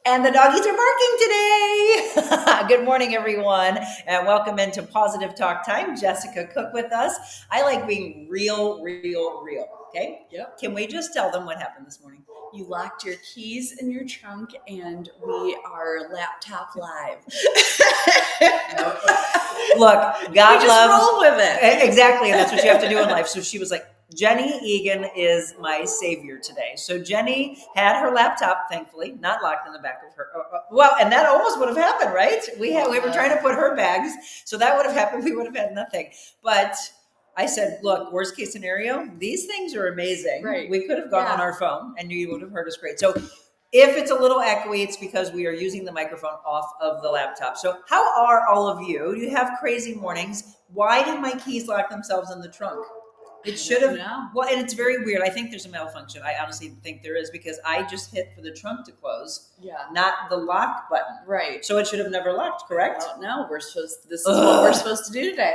And the doggies are barking today. Good morning, everyone, and welcome into Pawsitive Talk Time. Jessica Cook with us. I like being real. Okay? Yep. Can we just tell them what happened this morning? You locked your keys in your trunk, and we are laptop live. Look, God just loves. roll with it. Exactly, and that's what you have to do in life. So she was like, Jenny Egan is my savior today. So Jenny had her laptop, thankfully, not locked in the back of her. Well, and that almost would have happened, right? We were trying to put her bags, so that would have happened. We would have had nothing. But I said, look, worst case scenario, these things are amazing. Right. We could have gone on our phone, and you would have heard us great. So if it's a little echoey, it's because we are using the microphone off of the laptop. So how are all of you? Do you have crazy mornings? Why did my keys lock themselves in the trunk? It should have. Well, and it's very weird. I think there's a malfunction. I honestly think there is because I just hit for the trunk to close, not the lock button. Right. So it should have never locked, correct? Well, no, this is what we're supposed to do today.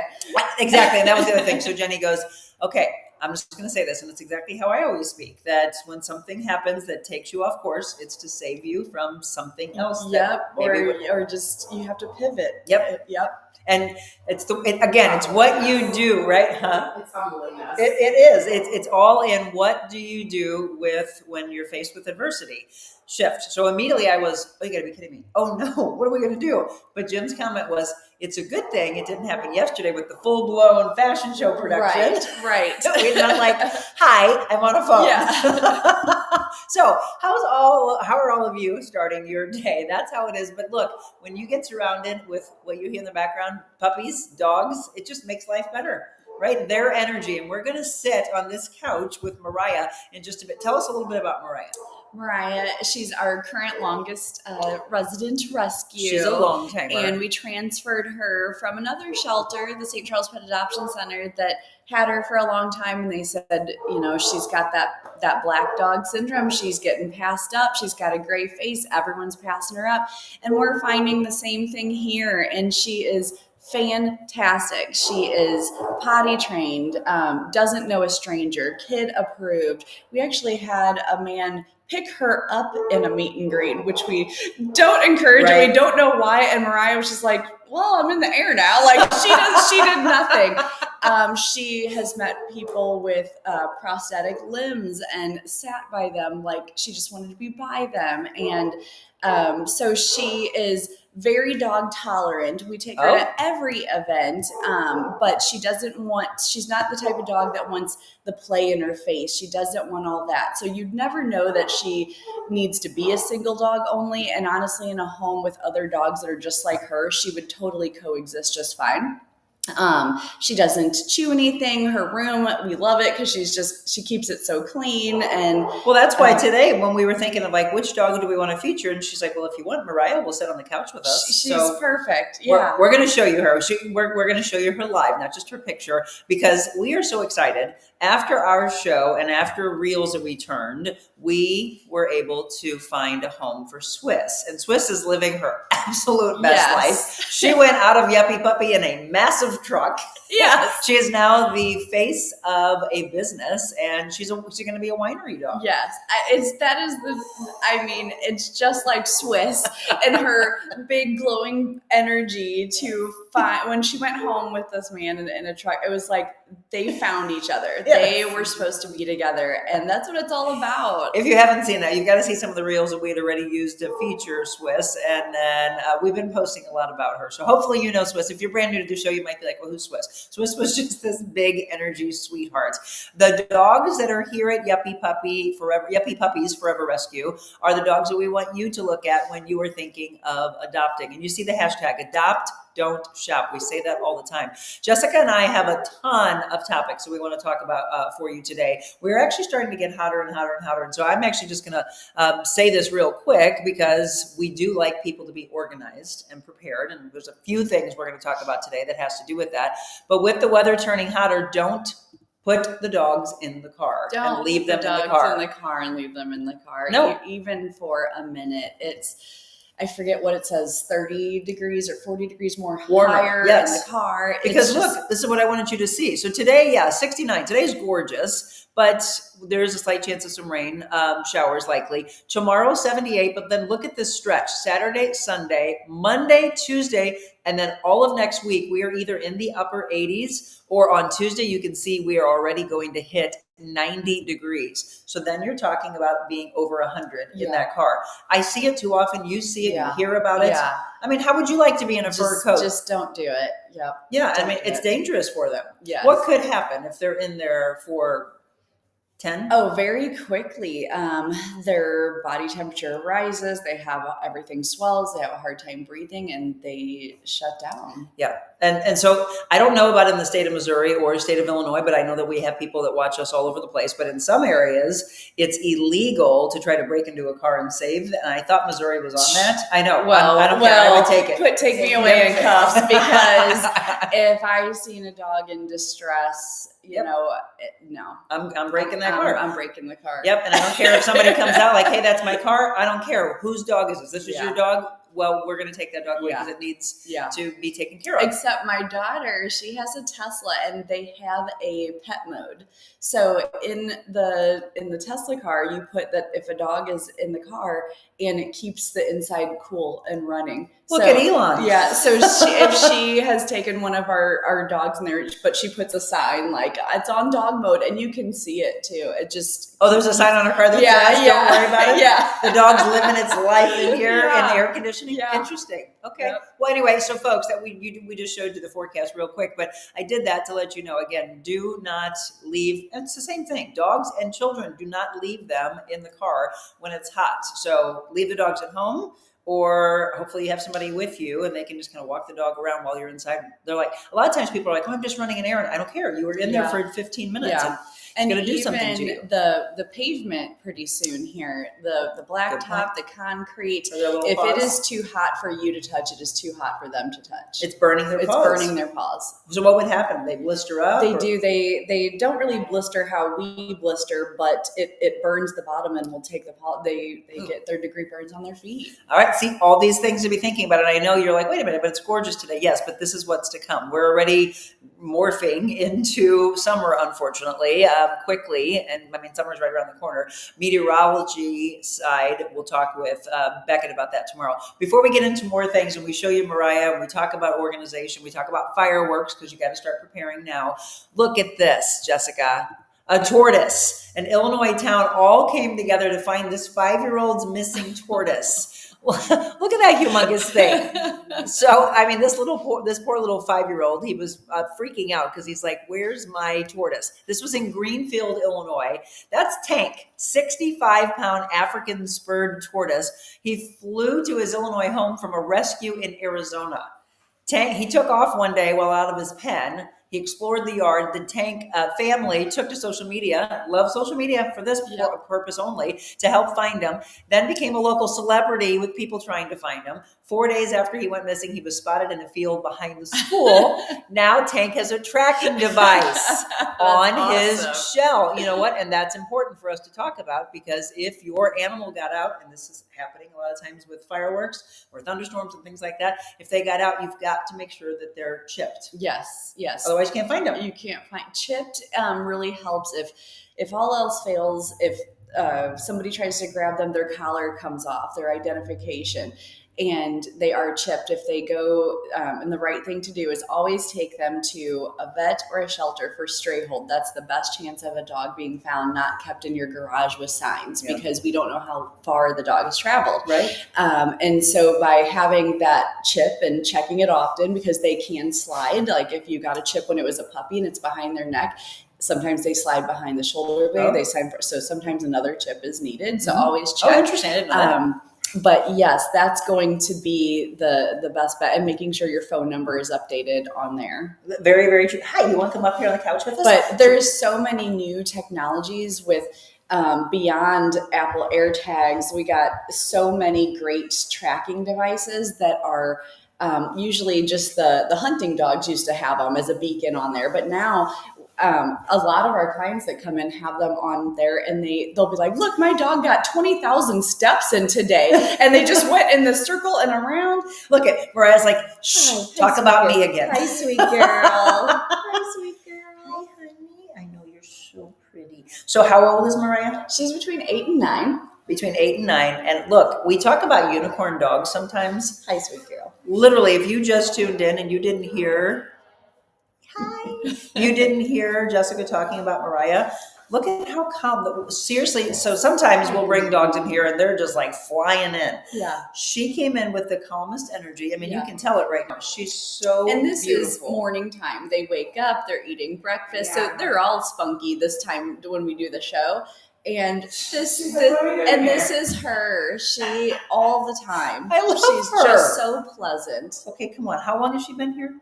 Exactly. And that was the other thing. So Jenny goes, okay, I'm just going to say this, and it's exactly how I always speak, that when something happens that takes you off course, it's to save you from something else. Yep. Or just you have to pivot. Yep. And it's it's what you do, right? Huh? It's humblingness. It is. It's all in what do you do with when you're faced with adversity. Shift. So immediately I was, oh, you gotta be kidding me. Oh no, what are we gonna do? But Jim's comment was, it's a good thing it didn't happen yesterday with the full-blown fashion show production. Right. We're not like, hi, I'm on a phone. Yeah. So how are all of you starting your day? That's how it is. But look, when you get surrounded with what you hear in the background, puppies, dogs, it just makes life better. Right? Their energy. And we're going to sit on this couch with Mariah in just a bit. Tell us a little bit about Mariah. Mariah, she's our current longest resident rescue. She's a long timer. And we transferred her from another shelter, the St. Charles Pet Adoption Center, that had her for a long time. And they said, she's got that black dog syndrome. She's getting passed up. She's got a gray face. Everyone's passing her up. And we're finding the same thing here. And she is fantastic. She is potty trained, doesn't know a stranger, kid approved. We actually had a man pick her up in a meet and greet, which we don't encourage. Right. And we don't know why. And Mariah was just like, well, I'm in the air now. Like she did nothing. She has met people with prosthetic limbs and sat by them like she just wanted to be by them. And so she is very dog tolerant. We take her to every event, but she's not the type of dog that wants the play in her face. She doesn't want all that. So you'd never know that she needs to be a single dog only. And honestly, in a home with other dogs that are just like her, she would totally coexist just fine. She doesn't chew anything. Her room, we love it because she keeps it so clean. And well, that's why today when we were thinking of like, which dog do we want to feature? And she's like, well, if you want Mariah, we'll sit on the couch with us. She's perfect. Yeah. We're going to show you her. We're going to show you her live, not just her picture, because we are so excited. After our show and after reels that we turned, we were able to find a home for Swiss, and Swiss is living her absolute best life. She went out of Yuppy Puppy in a massive truck. Yes. She is now the face of a business, and she's going to be a winery dog. Yes. It's just like Swiss and her big glowing energy to find when she went home with this man in a truck. It was like they found each other. Yes. They were supposed to be together, and that's what it's all about. If you haven't seen that, you've got to see some of the reels that we had already used to feature Swiss, and then we've been posting a lot about her. So hopefully you know Swiss. If you're brand new to the show, you might be like, well, who's Swiss? Swiss was just this big energy sweetheart. The dogs that are here at Yuppy Puppies Forever Rescue are the dogs that we want you to look at when you are thinking of adopting. And you see the hashtag adopt, don't shop. We say that all the time. Jessica and I have a ton of topics that we want to talk about for you today. We're actually starting to get hotter and hotter and hotter. And so I'm actually just going to say this real quick because we do like people to be organized and prepared. And there's a few things we're going to talk about today that has to do with that. But with the weather turning hotter, don't put the dogs in the car and leave them in the car. And leave them in the car. No. Even for a minute. I forget what it says, 30 degrees or 40 degrees warmer, higher in the car. Because look, this is what I wanted you to see. So today, 69. Today's gorgeous, but there's a slight chance of some rain, showers likely. Tomorrow, 78, but then look at this stretch: Saturday, Sunday, Monday, Tuesday, and then all of next week, we are either in the upper 80s, or on Tuesday, you can see we are already going to hit 90 degrees. So then you're talking about being over 100 in that car. I see it too often. You see it, you hear about it. Yeah. I mean, how would you like to be in a fur coat? Just don't do it. Yep. Yeah, I mean, it's dangerous for them. Yes. What could happen if they're in there for 10? Oh, very quickly. Their body temperature rises. They have everything swells. They have a hard time breathing, and they shut down. Yeah. And so I don't know about in the state of Missouri or state of Illinois, but I know that we have people that watch us all over the place. But in some areas, it's illegal to try to break into a car and save. And I thought Missouri was on that. I know. Well, I don't care. I would take it. Take me away in cuffs, because if I've seen a dog in distress, no. I'm breaking that car. I'm breaking the car. Yep. And I don't care if somebody comes out like, hey, that's my car. I don't care. Whose dog is this? This is your dog? Well, we're going to take that dog away because it needs to be taken care of. Except my daughter, she has a Tesla, and they have a pet mode. So in the Tesla car, you put that if a dog is in the car, and it keeps the inside cool and running. Look at Elon. Yeah. So if she has taken one of our dogs in there, but she puts a sign like it's on dog mode, and you can see it too. It just there's a sign on her car that says, "Don't worry about it." Yeah. The dog's living its life in here in air conditioning. Yeah. Interesting. Okay. Yep. Well, anyway, so folks, that we just showed you the forecast real quick, but I did that to let you know again. Do not leave. And it's the same thing. Dogs and children, do not leave them in the car when it's hot. So leave the dogs at home. Or hopefully you have somebody with you and they can just kind of walk the dog around while you're inside. They're like, a lot of times people are like, oh, I'm just running an errand. I don't care. You were in there for 15 minutes. Yeah. And it's going to do something to you. The pavement pretty soon here, the blacktop, the concrete, if paws. It is too hot for you to touch, it is too hot for them to touch. It's burning their paws. It's burning their paws. So what would happen? They blister up? They do. They don't really blister how we blister, but it burns the bottom and will take the paw. They get third degree burns on their feet. All right. See, all these things to be thinking about. And I know you're like, wait a minute, but it's gorgeous today. Yes, but this is what's to come. We're already morphing into summer, unfortunately, quickly. And I mean, summer's right around the corner. Meteorology side, we'll talk with Beckett about that tomorrow. Before we get into more things, and we show you Mariah, and we talk about organization, we talk about fireworks, because you got to start preparing now. Look at this, Jessica. A tortoise. An Illinois town all came together to find this 5-year-old's missing tortoise. Look at that humongous thing. So, I mean, this poor little 5-year-old, he was freaking out because he's like, where's my tortoise? This was in Greenfield, Illinois. That's Tank, 65-pound African spurred tortoise. He flew to his Illinois home from a rescue in Arizona. Tank, he took off one day while out of his pen. He explored the yard. The Tank family took to social media, love social media for this purpose only, to help find him, then became a local celebrity with people trying to find him. 4 days after he went missing, he was spotted in a field behind the school. Now Tank has a tracking device on his shell. You know what? And that's important for us to talk about, because if your animal got out, and this is happening a lot of times with fireworks or thunderstorms and things like that, if they got out, you've got to make sure that they're chipped. Yes. Otherwise, you can't find them. You can't find chipped. Really helps if all else fails. If somebody tries to grab them, their collar comes off, their identification, and they are chipped. If they go, and the right thing to do is always take them to a vet or a shelter for stray hold. That's the best chance of a dog being found, not kept in your garage with signs, because we don't know how far the dog has traveled. Right. And so by having that chip and checking it often, because they can slide, like if you got a chip when it was a puppy and it's behind their neck, sometimes they slide behind the shoulder blade. So sometimes another chip is needed. So always check. Oh, interesting. I didn't know that. But yes, that's going to be the best bet, and making sure your phone number is updated on there. Very, very true. Hi, you want to come up here on the couch with us? But there's so many new technologies with beyond Apple AirTags. We got so many great tracking devices that are usually just the hunting dogs used to have them as a beacon on there. But now a lot of our clients that come in have them on there, and they'll be like, look, my dog got 20,000 steps in today. And they just went in the circle and around. Look at Mariah's like, shh, talk about me again. Hi, sweet girl. Hi, sweet girl. Hi, honey. I know you're so pretty. So how old is Mariah? She's between 8 and 9. Between 8 and 9. And look, we talk about unicorn dogs sometimes. Hi, sweet girl. Literally, if you just tuned in and you didn't hear, you didn't hear Jessica talking about Mariah, look at how calm. Seriously, so sometimes we'll bring dogs in here and they're just like flying in. Yeah. She came in with the calmest energy. I mean, Yeah. you can tell it right now. She's so And this beautiful. is morning time. They wake up, they're eating breakfast. Yeah. So they're all spunky this time when we do the show. And this is her. She all the time. I love She's her. just so pleasant. Okay, come on. How long has she been here?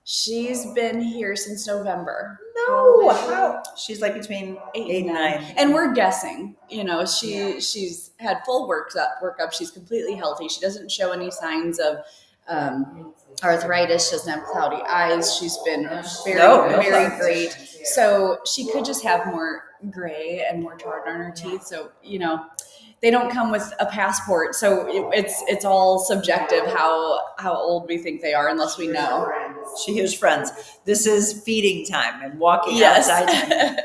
She's been here since November. No, how? She's like between 8 and 9. And we're guessing, she's had full workup. She's completely healthy. She doesn't show any signs of arthritis. She doesn't have cloudy eyes. She's been very great. So she could just have more gray and more tarred on her teeth. So, they don't come with a passport. So it's all subjective how old we think they are unless we know. She hears friends. This is feeding time and walking Yes. outside.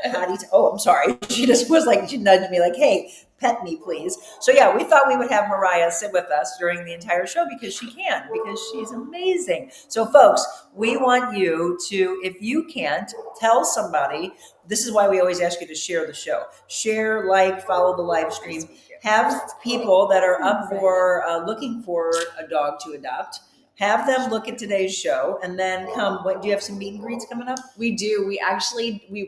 I'm sorry. She just was like, she nudged me like, hey, pet me, please. So yeah, we thought we would have Mariah sit with us during the entire show because she's amazing. So folks, we want you to, if you can't, tell somebody. This is why we always ask you to share the show. Share, follow the live stream. Have people that are up for looking for a dog to adopt. Have them look at today's show and then come. Do you have some meet and greets coming up? We do. We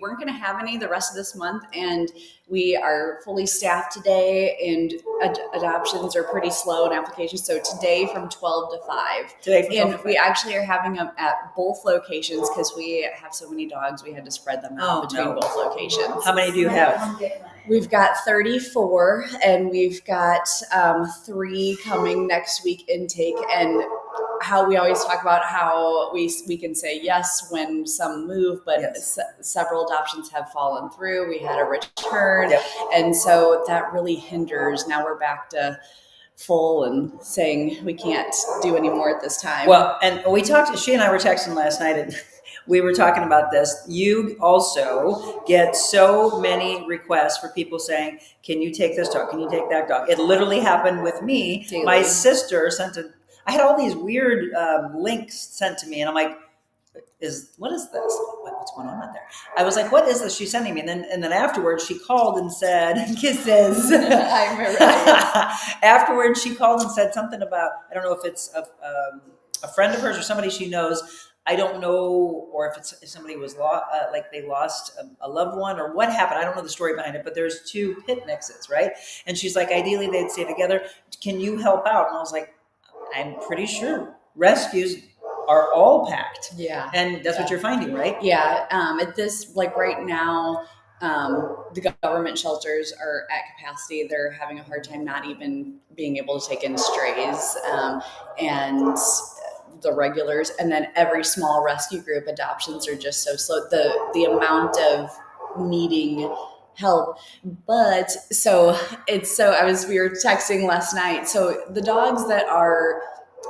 weren't going to have any the rest of this month, and we are fully staffed today, and adoptions are pretty slow in applications. So today from 12 to 5. We actually are having them at both locations because we have so many dogs. We had to spread them out between both locations. How many do you have? We've got 34, and we've got 3 coming next week intake. And how we always talk about how we can say yes when some move, but several adoptions have fallen through. We had a return, and so that really hinders. Now we're back to full and saying we can't do any more at this time. Well, and she and I were texting last night, and we were talking about this. You also get so many requests for people saying, can you take this dog? Can you take that dog? It literally happened with me. Daily. My sister I had all these weird links sent to me, and I'm like, what is this? What's going on out there? I was like, what is this she's sending me? And then afterwards she called and said, kisses. I remember. Afterwards she called and said something about, I don't know if it's a friend of hers or somebody she knows. I don't know, or if somebody was they lost a loved one or what happened. I don't know the story behind it, but there's 2 pit mixes, right? And she's like, ideally they'd stay together. Can you help out? And I was like, I'm pretty sure rescues are all packed. Yeah. And that's what you're finding, right? Yeah. At this, right now, the government shelters are at capacity. They're having a hard time not even being able to take in strays and the regulars. And then every small rescue group adoptions are just so slow. The amount of needing help. But we were texting last night. So the dogs that are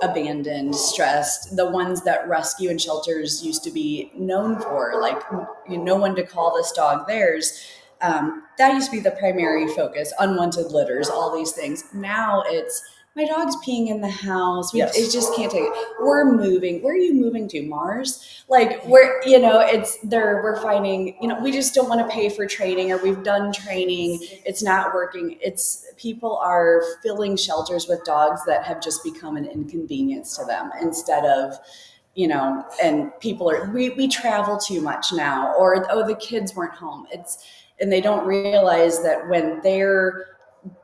abandoned, stressed, the ones that rescue and shelters used to be known for, no one to call this dog theirs. That used to be the primary focus, unwanted litters, all these things. Now it's, my dog's peeing in the house. It just can't take it. We're moving. Where are you moving to? Mars? We're finding, we just don't want to pay for training, or we've done training. It's not working. People are filling shelters with dogs that have just become an inconvenience to them instead of, and people we travel too much now, or, the kids weren't home. And they don't realize that when they're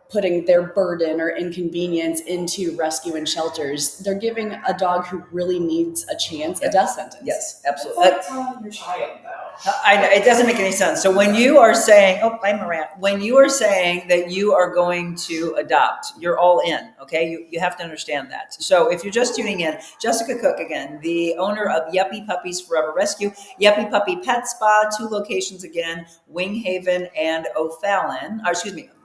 putting their burden or inconvenience into rescue and shelters, they're giving a dog who really needs a chance a death sentence. Yes, absolutely. Your child, though. I know, it doesn't make any sense. So when you are saying, Mariah, when you are saying that you are going to adopt, you're all in, okay? You have to understand that. So if you're just tuning in, Jessica Cook again, the owner of Yuppy Puppies Forever Rescue, Yuppy Puppy Pet Spa, 2 locations again, Wing Haven and O'Fallon,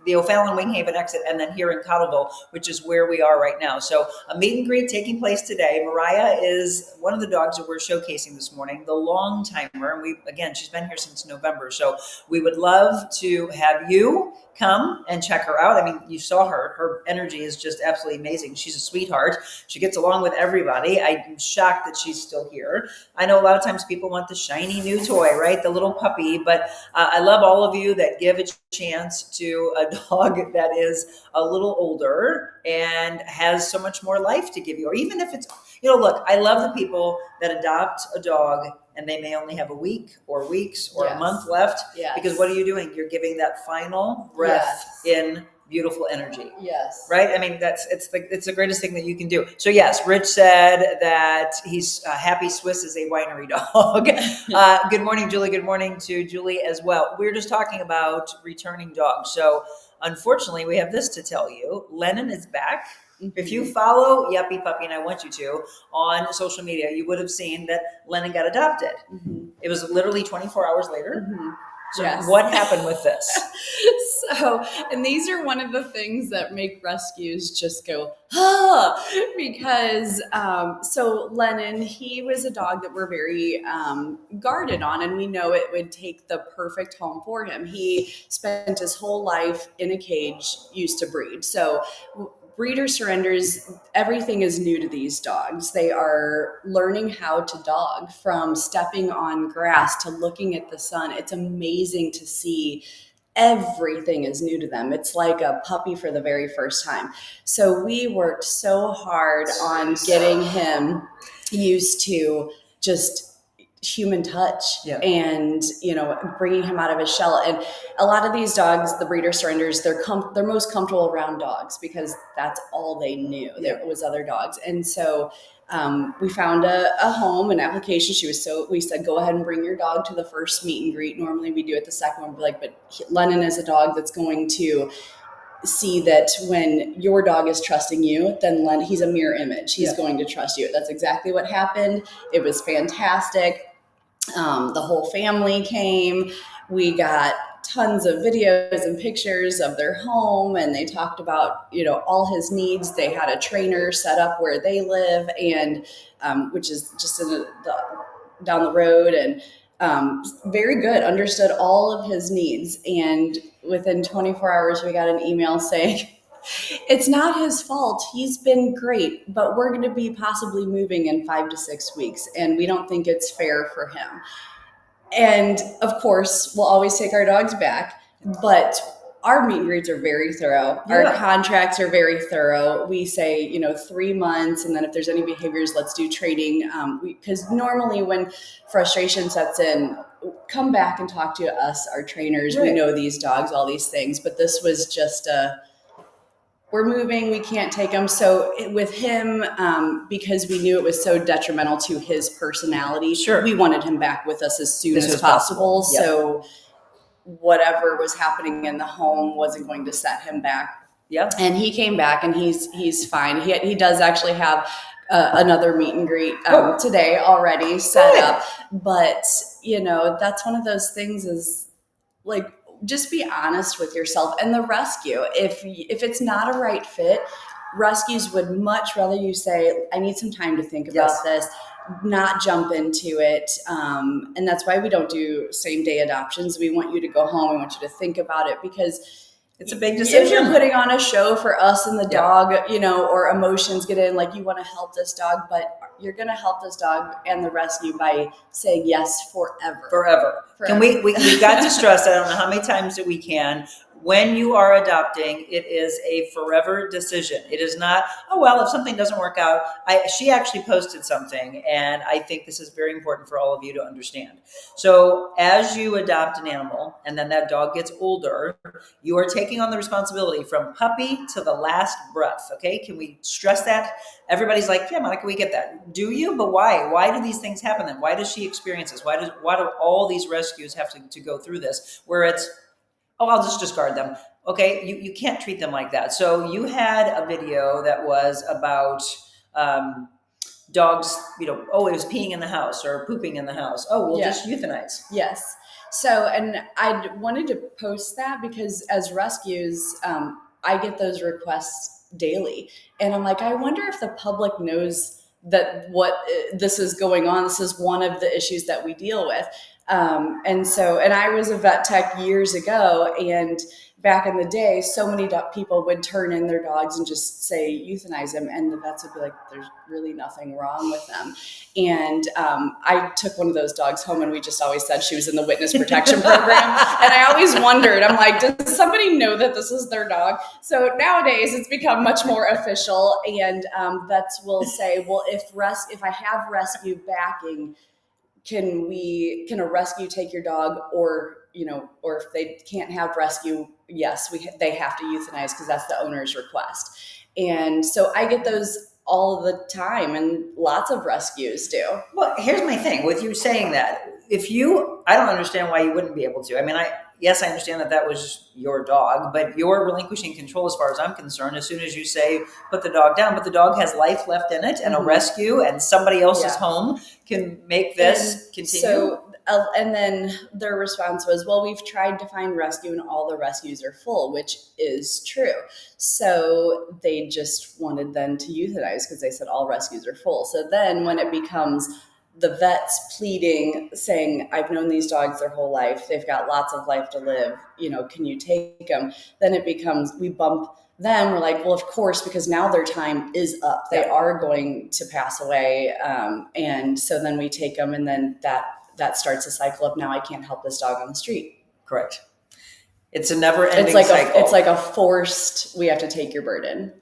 the O'Fallon Winghaven exit, and then here in Cottleville, which is where we are right now. So a meet and greet taking place today. Mariah is one of the dogs that we're showcasing this morning, the long timer. And she's been here since November. So we would love to have you come and check her out. I mean, you saw her. Her energy is just absolutely amazing. She's a sweetheart. She gets along with everybody. I'm shocked that she's still here. I know a lot of times people want the shiny new toy, right? The little puppy. But I love all of you that give a chance to a dog that is a little older and has so much more life to give you. Or even if it's, look, I love the people that adopt a dog and they may only have a week or weeks or a month left. Yes. Because what are you doing? You're giving that final breath in beautiful energy. Yes. Right? I mean, it's the greatest thing that you can do. So yes, Rich said that he's happy Swiss is a winery dog. Good morning, Julie. Good morning to Julie as well. We're just talking about returning dogs. So unfortunately, we have this to tell you. Lennon is back. If you follow Yuppy Puppy, and I want you to, on social media, you would have seen that Lennon got adopted. It was literally 24 hours later. So what happened with this? And these are one of the things that make rescues just go, because so Lennon, he was a dog that we're very guarded on, and we know it would take the perfect home for him. He spent his whole life in a cage, used to breed. So breeder surrenders, everything is new to these dogs. They are learning how to dog, from stepping on grass to looking at the sun. It's amazing to see. Everything is new to them. It's like a puppy for the very first time. So we worked so hard on getting him used to just human touch and bringing him out of his shell. And a lot of these dogs, the breeder surrenders, they're most comfortable around dogs because that's all they knew. There was other dogs. And so we found a home, an application. We said, go ahead and bring your dog to the first meet and greet. Normally we do it the second one, but Lennon is a dog that's going to see that when your dog is trusting you, then he's a mirror image. He's going to trust you. That's exactly what happened. It was fantastic. The whole family came. We got tons of videos and pictures of their home, and they talked about, all his needs. They had a trainer set up where they live, and which is just down the road, and very good, understood all of his needs. And within 24 hours, we got an email saying, it's not his fault. He's been great, but we're going to be possibly moving in 5 to 6 weeks, and we don't think it's fair for him. And of course, we'll always take our dogs back, but our meet and greets are very thorough. Our contracts are very thorough. We say, 3 months, and then if there's any behaviors, let's do training. Because normally when frustration sets in, come back and talk to us, our trainers. We know these dogs, all these things, but this was just we're moving, we can't take him. So with him, because we knew it was so detrimental to his personality, we wanted him back with us as soon as possible. So whatever was happening in the home wasn't going to set him back. And he came back, and he's fine. He does actually have another meet and greet today already set up. But, that's one of those things is like, just be honest with yourself. And the rescue, if it's not a right fit, rescues would much rather you say, I need some time to think about this, not jump into it. And that's why we don't do same day adoptions. We want you to go home. We want you to think about it, because it's a big decision. If you're putting on a show for us and the dog, or emotions get in, like you want to help this dog, but you're going to help this dog and the rescue by saying yes forever. Can we've got to stress, I don't know how many times that we can, when you are adopting, it is a forever decision. It is not, if something doesn't work out. She actually posted something, and I think this is very important for all of you to understand. So as you adopt an animal and then that dog gets older, you are taking on the responsibility from puppy to the last breath. Okay. Can we stress that? Everybody's like, yeah, Monica, we get that. Do you? But why? Why do these things happen then? Why does she experience this? Why do all these rescues have to go through this, where it's, I'll just discard them. Okay, you can't treat them like that. So you had a video that was about dogs, it was peeing in the house or pooping in the house. We'll just euthanize. Yes. So, and I wanted to post that because as rescues, I get those requests daily. And I'm like, I wonder if the public knows that what this is going on. This is one of the issues that we deal with. And I was a vet tech years ago, and back in the day, so many people would turn in their dogs and just say euthanize them, and the vets would be like, there's really nothing wrong with them. And I took one of those dogs home, and we just always said she was in the witness protection program. And I always wondered, I'm like, does somebody know that this is their dog? So nowadays it's become much more official, and vets will say, well, if I have rescue backing, can a rescue take your dog, or if they can't have rescue, yes, they have to euthanize because that's the owner's request. And so I get those all the time, and lots of rescues do. Well, here's my thing with you saying that. I don't understand why you wouldn't be able to. I mean, yes, I understand that was your dog, but you're relinquishing control as far as I'm concerned as soon as you say, put the dog down. But the dog has life left in it, and a rescue and somebody else's home can make this continue. So, and then their response was, well, we've tried to find rescue and all the rescues are full, which is true. So they just wanted then to euthanize because they said all rescues are full. So then when it becomes the vets pleading, saying, I've known these dogs their whole life, they've got lots of life to live, can you take them? Then it becomes, we bump them. We're like, well, of course, because now their time is up. They are going to pass away. And so then we take them, and then that starts a cycle of, now I can't help this dog on the street. Correct. It's a never-ending cycle. It's like a forced, we have to take your burden.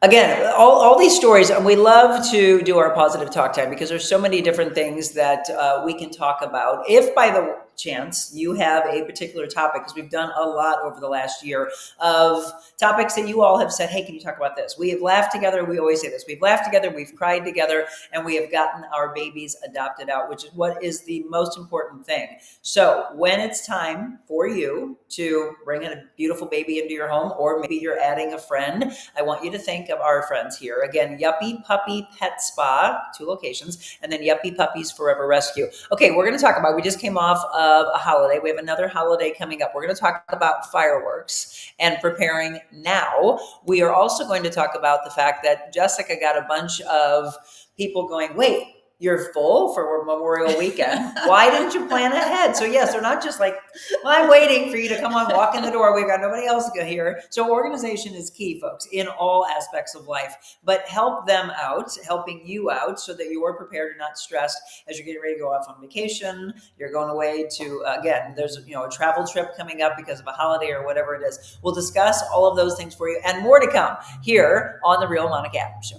Again, all these stories, and we love to do our positive talk time because there's so many different things that we can talk about. If by the chance you have a particular topic, because we've done a lot over the last year of topics that you all have said, hey, can you talk about this? We have laughed together. We always say this. We've laughed together. We've cried together, and we have gotten our babies adopted out, which is what is the most important thing. So when it's time for you to bring in a beautiful baby into your home, or maybe you're adding a friend, I want you to think of our friends here. Again, Yuppy Puppy Pet Spa, 2 locations, and then Yuppy Puppies Forever Rescue. Okay, we're going to talk about, we just came off of a holiday. We have another holiday coming up. We're going to talk about fireworks and preparing now. We are also going to talk about the fact that Jessica got a bunch of people going, wait, you're full for Memorial Weekend. Why didn't you plan ahead? So yes, they're not just like, well, I'm waiting for you to come on, walk in the door. We've got nobody else to go here. So organization is key, folks, in all aspects of life. But help them out, helping you out so that you're prepared and not stressed as you're getting ready to go off on vacation. You're going away to, again, there's a travel trip coming up because of a holiday or whatever it is. We'll discuss all of those things for you and more to come here on The Real Monica Adams Show.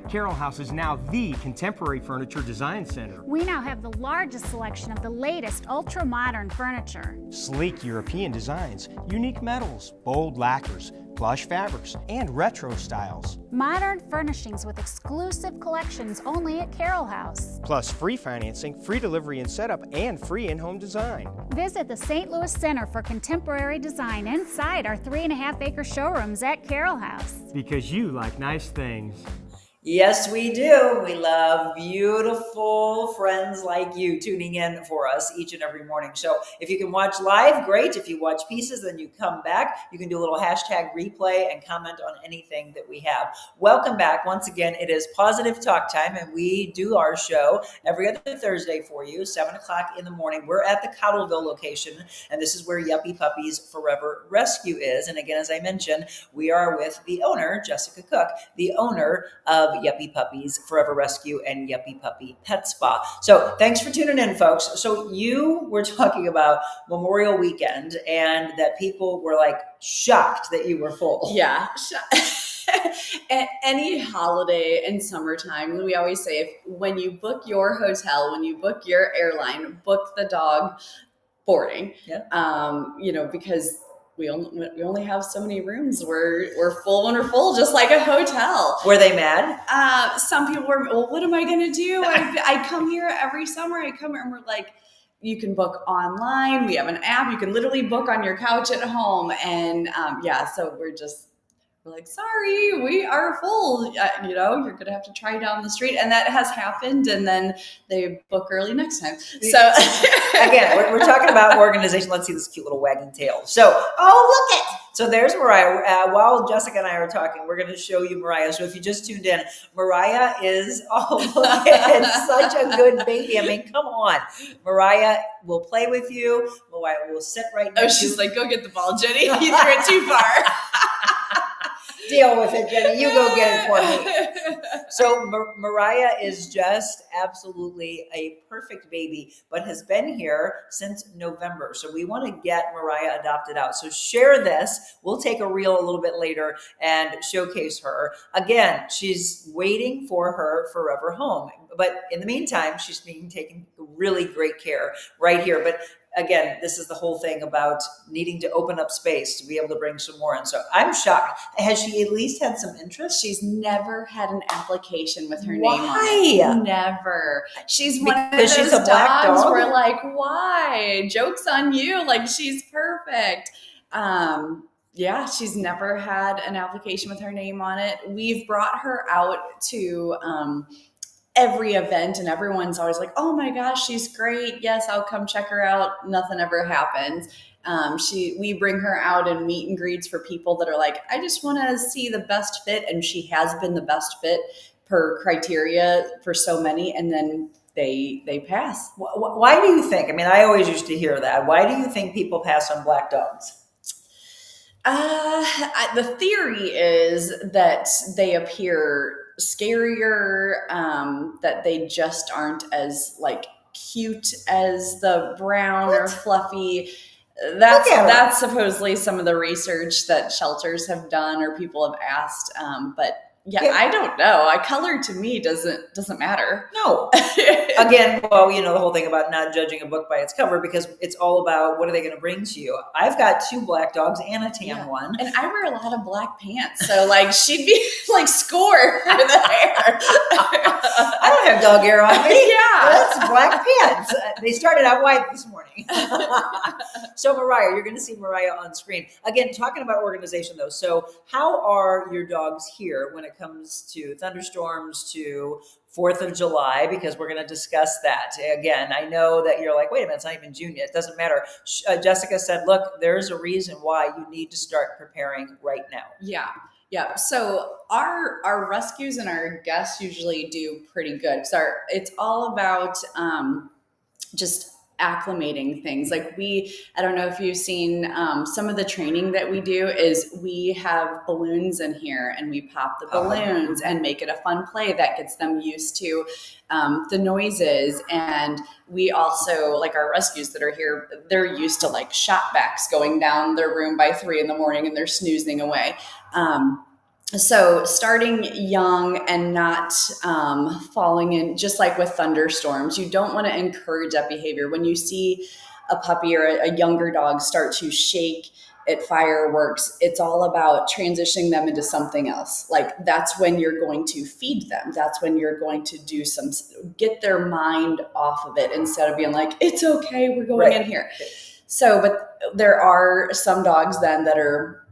Carroll House is now the contemporary furniture design center. We now have the largest selection of the latest ultra-modern furniture. Sleek European designs, unique metals, bold lacquers, plush fabrics, and retro styles. Modern furnishings with exclusive collections only at Carroll House. Plus free financing, free delivery and setup, and free in-home design. Visit the St. Louis Center for Contemporary Design inside our 3.5-acre showrooms at Carroll House. Because you like nice things. Yes, we do. We love beautiful friends like you tuning in for us each and every morning. So if you can watch live, great. If you watch pieces, then you come back. You can do a little hashtag replay and comment on anything that we have. Welcome back. Once again, it is Pawsitive Talk Time, and we do our show every other Thursday for you, 7 o'clock in the morning. We're at the Cottleville location, and this is where Yuppy Puppies Forever Rescue is. And again, as I mentioned, we are with the owner, Jessica Cook, the owner of Yuppy Puppies Forever Rescue and Yuppy Puppy Pet Spa. So thanks for tuning in, folks. So you were talking about Memorial Weekend and that people were like shocked that you were full. Yeah. Any holiday in summertime, we always say when you book your hotel, when you book your airline, book the dog boarding. Yeah. Because we only have so many rooms. We're full when we're full, just like a hotel. Were they mad? Some people were, well, what am I going to do? I come here every summer. I come here and we're like, you can book online. We have an app. You can literally book on your couch at home. And so we're like, sorry, we are full. You're going to have to try down the street. And that has happened. And then they book early next time. So again, we're talking about organization. Let's see this cute little wagging tail. So, look it. So there's Mariah. While Jessica and I are talking, we're going to show you Mariah. So if you just tuned in, Mariah is, look at such a good baby. I mean, come on. Mariah will play with you. Mariah will sit right next to you. She's like, go get the ball, Jenny. You threw it too far. Deal with it, Jenny. You go get it for me. So Mariah is just absolutely a perfect baby, but has been here since November. So we want to get Mariah adopted out. So share this. We'll take a reel a little bit later and showcase her. Again, she's waiting for her forever home. But in the meantime, she's being taken really great care right here. But again, this is the whole thing about needing to open up space to be able to bring some more in. So I'm shocked. Has she at least had some interest? She's never had an application with her name on Why? it. Never. She's one of Because those she's a black dogs dog? where like, why? Joke's on you. Like, she's perfect. She's never had an application with her name on it. We've brought her out to every event and everyone's always like, oh my gosh, she's great. Yes, I'll come check her out. Nothing ever happens. We bring her out in meet and greets for people that are like, I just want to see the best fit. And she has been the best fit per criteria for so many. And then they pass. Why do you think? I mean, I always used to hear that. Why do you think people pass on black dogs? The theory is that they appear scarier, that they just aren't as like cute as the brown or fluffy. That's supposedly some of the research that shelters have done or people have asked. But I don't know. Color to me doesn't matter. No. Again, well, the whole thing about not judging a book by its cover, because it's all about what are they going to bring to you. I've got 2 black dogs and a tan one. And I wear a lot of black pants. So like she'd be like score for the hair. I don't have dog hair on me. Yeah. That's black pants. They started out white this morning. So Mariah, you're going to see Mariah on screen. Again, talking about organization though. So how are your dogs here when it comes to thunderstorms, to 4th of July, because we're going to discuss that. Again, I know that you're like, wait a minute, it's not even June yet. It doesn't matter. Jessica said, look, there's a reason why you need to start preparing right now. Yeah. So our rescues and our guests usually do pretty good. So it's all about just acclimating things. Like I don't know if you've seen some of the training that we do is we have balloons in here and we pop the balloons and make it a fun play that gets them used to the noises. And we also, like our rescues that are here, they're used to like shot backs going down their room by 3 a.m. and they're snoozing away. So starting young and not falling in, just like with thunderstorms, you don't want to encourage that behavior. When you see a puppy or a younger dog start to shake at fireworks, it's all about transitioning them into something else. Like that's when you're going to feed them. That's when you're going to get their mind off of it instead of being like, it's okay, we're going in here. So, but there are some dogs then that are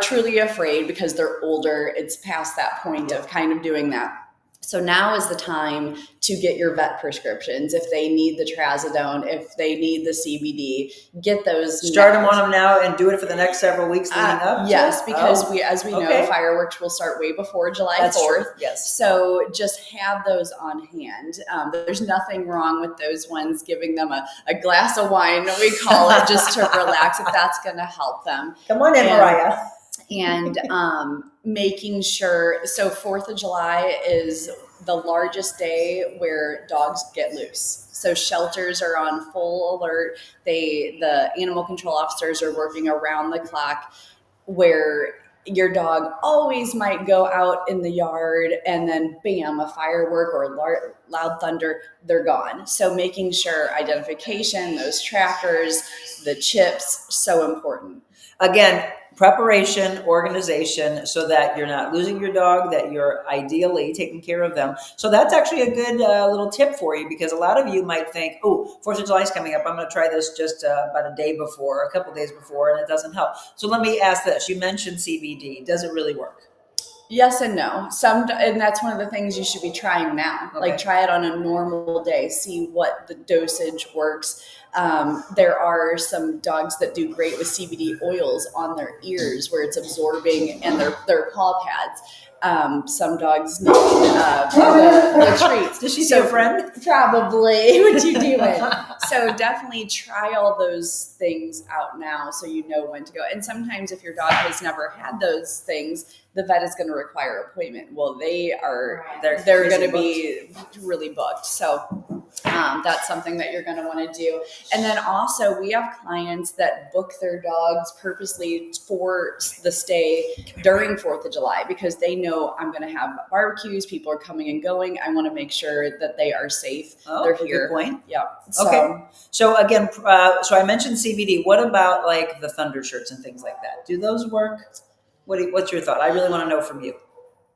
truly afraid because they're older. It's past that point of kind of doing that. So now is the time to get your vet prescriptions. If they need the trazodone, if they need the CBD, get those. Start them on them now and do it for the next several weeks leading up? Yes, because as we know, fireworks will start way before July 4th. True. Yes. So just have those on hand. There's nothing wrong with those ones, giving them a glass of wine, we call it, just to relax if that's going to help them. Come on in, Mariah. And making sure, so 4th of July is the largest day where dogs get loose. So shelters are on full alert. The animal control officers are working around the clock, where your dog always might go out in the yard and then bam, a firework or loud thunder, they're gone. So making sure identification, those trackers, the chips, so important. Again, preparation, organization, so that you're not losing your dog, that you're ideally taking care of them. So that's actually a good little tip for you, because a lot of you might think, oh, 4th of July is coming up. I'm going to try this just about a day before, a couple days before, and it doesn't help. So let me ask this. You mentioned CBD. Does it really work? Yes and no. And that's one of the things you should be trying now. Okay. Like try it on a normal day, see what the dosage works. There are some dogs that do great with CBD oils on their ears where it's absorbing, and their paw pads. Some dogs need the treats. Does she see a friend? Probably. What you doing? So definitely try all those things out now so you know when to go. And sometimes if your dog has never had those things, the vet is going to require an appointment. Well, they're going to be really booked. So that's something that you're going to want to do. And then also we have clients that book their dogs purposely for the stay during 4th of July, because they know I'm going to have barbecues. People are coming and going. I want to make sure that they are safe. They're here. Good point. Yeah. Okay. So again, so I mentioned CBD. What about like the thunder shirts and things like that? Do those work? What's your thought? I really want to know from you.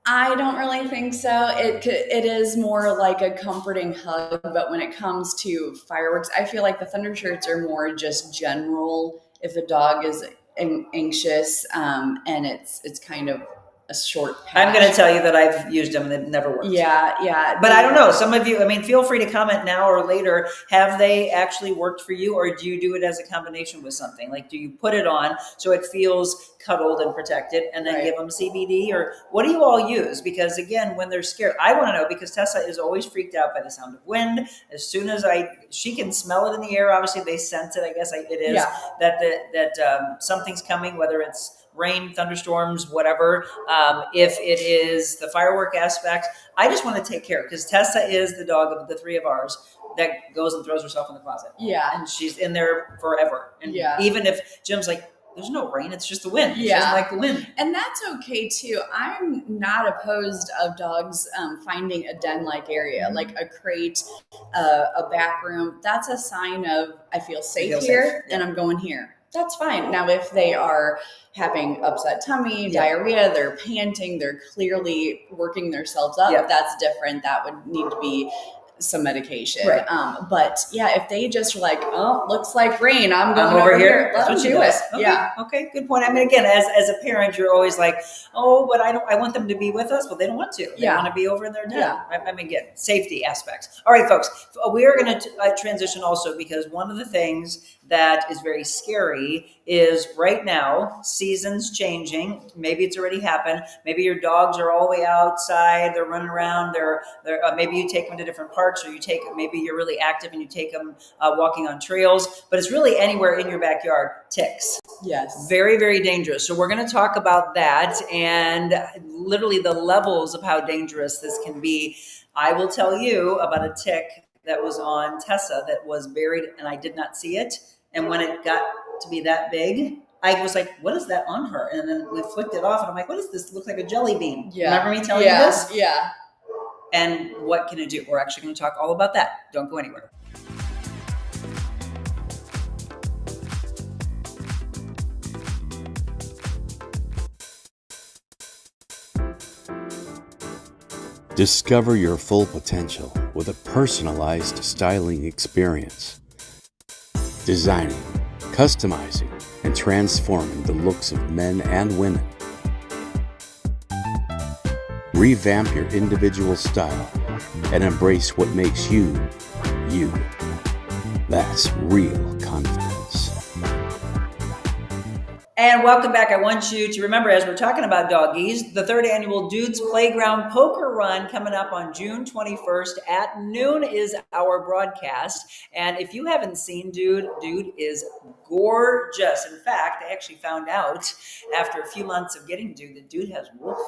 I don't really think so. It is more like a comforting hug, but when it comes to fireworks, I feel like the thunder shirts are more just general. If a dog is anxious, and it's kind of a short patch. I'm going to tell you that I've used them and it never worked. Yeah. But I don't know. Some of you, feel free to comment now or later. Have they actually worked for you, or do you do it as a combination with something? Like, do you put it on so it feels cuddled and protected, and then give them CBD, or what do you all use? Because again, when they're scared, I want to know, because Tessa is always freaked out by the sound of wind. As soon as she can smell it in the air. Obviously, they sense it. I guess it is that something's coming, whether it's rain, thunderstorms, whatever. If it is the firework aspect, I just want to take care, because Tessa is the dog of the three of ours that goes and throws herself in the closet. Yeah. And she's in there forever. And even if Jim's like, there's no rain, it's just the wind. She doesn't like the wind. And that's okay too. I'm not opposed of dogs finding a den-like area, like a crate, a back room. That's a sign of, I feel safe here and I'm going here. That's fine. Now, if they are having upset tummy, diarrhea, they're panting, they're clearly working themselves up, that's different. That would need to be some medication. Right. But if they just are like, oh, looks like rain, I'm going over here. Let them do it. Okay. Yeah. Okay. Good point. Again, as a parent, you're always like, oh, but I want them to be with us. Well, they don't want to. They want to be over in their den. Yeah. Again, safety aspects. All right, folks, we are going to transition also, because one of the things that is very scary is right now, seasons changing. Maybe it's already happened. Maybe your dogs are all the way outside. They're running around. They're maybe you take them to different parks, or maybe you're really active and you take them walking on trails, but it's really anywhere in your backyard. Ticks. Yes. Very, very dangerous. So we're going to talk about that and literally the levels of how dangerous this can be. I will tell you about a tick that was on Tessa that was buried, and I did not see it. And when it got to be that big, I was like, what is that on her? And then we flicked it off, and I'm like, what is this? It looks like a jelly bean. Yeah. Remember me telling you this? Yeah. And what can it do? We're actually going to talk all about that. Don't go anywhere. Discover your full potential with a personalized styling experience. Designing, customizing, and transforming the looks of men and women. Revamp your individual style and embrace what makes you, you. That's real confidence. And welcome back. I want you to remember, as we're talking about doggies, the 3rd annual Dudes Playground Poker Run coming up on June 21st at noon is our broadcast. And if you haven't seen Dude is gorgeous. In fact, I actually found out after a few months of getting Dude that Dude has wolf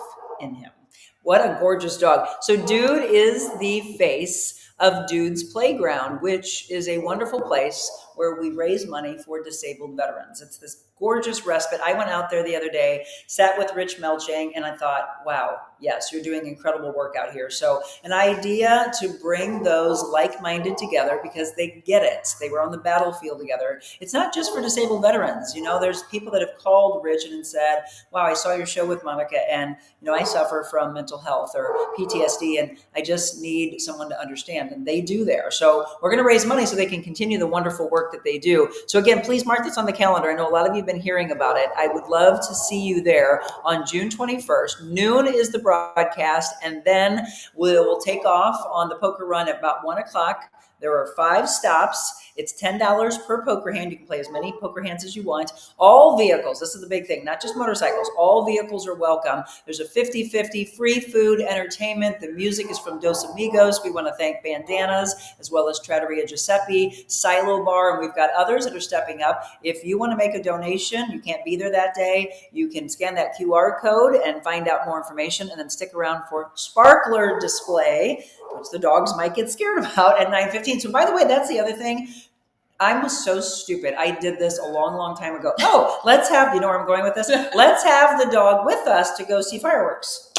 in him. What a gorgeous dog. So Dude is the face of Dude's Playground, which is a wonderful place where we raise money for disabled veterans. It's this gorgeous respite. I went out there the other day, sat with Rich Melching, and I thought, wow, yes, you're doing incredible work out here. So an idea to bring those like-minded together because they get it. They were on the battlefield together. It's not just for disabled veterans. You know, there's people that have called Rich and said, wow, I saw your show with Monica, and I suffer from mental health or PTSD, and I just need someone to understand. And they do there. So we're going to raise money so they can continue the wonderful work that they do. So again, please mark this on the calendar. I know a lot of you have been hearing about it. I would love to see you there on June 21st. Noon is the broadcast, and then we'll take off on the poker run at about 1 o'clock. There are 5 stops. It's $10 per poker hand. You can play as many poker hands as you want. All vehicles, this is the big thing, not just motorcycles, all vehicles are welcome. There's a 50-50 free food, entertainment. The music is from Dos Amigos. We want to thank Bandanas, as well as Trattoria Giuseppe, Silo Bar, and we've got others that are stepping up. If you want to make a donation, you can't be there that day, you can scan that QR code and find out more information, and then stick around for sparkler display, which the dogs might get scared about at 9:15. So by the way, that's the other thing. I was so stupid. I did this a long, long time ago. Oh, let's have, you know where I'm going with this? Let's have the dog with us to go see fireworks.